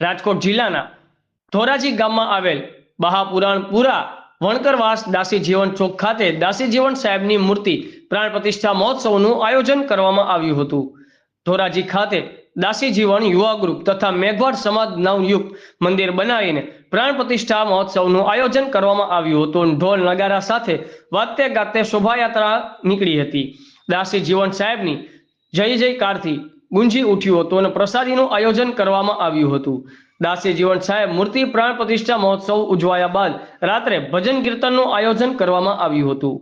રાજકોટ જિલ્લાના ધોરાજી ગામમાં આવેલ બહાપુરાણપુરા વણકરવાસ દાસી જીવન ચોક ખાતે દાસી જીવન સાહેબની મૂર્તિ પ્રાણ પ્રતિષ્ઠા મહોત્સવનું આયોજન કરવામાં આવ્યું હતું. ધોરાજી ખાતે દાસી જીવન યુવા ગ્રુપ તથા મેઘવાડ સમાજ નવયુગ મંદિર બનાવીને પ્રાણ પ્રતિષ્ઠા મહોત્સવનું આયોજન કરવામાં આવ્યું હતું. ઢોલ નગારા સાથે વાજતે ગાતે શોભાયાત્રા નીકળી હતી. દાસી જીવન સાહેબની જય જયકારથી ગુંજી ઉઠ્યું હતું અને પ્રસાદીનું આયોજન કરવામાં આવ્યું હતું. દાસી જીવન સાહેબ મૂર્તિ પ્રાણ પ્રતિષ્ઠા મહોત્સવ ઉજવાયા બાદ રાત્રે ભજન કીર્તનનું આયોજન કરવામાં આવ્યું હતું.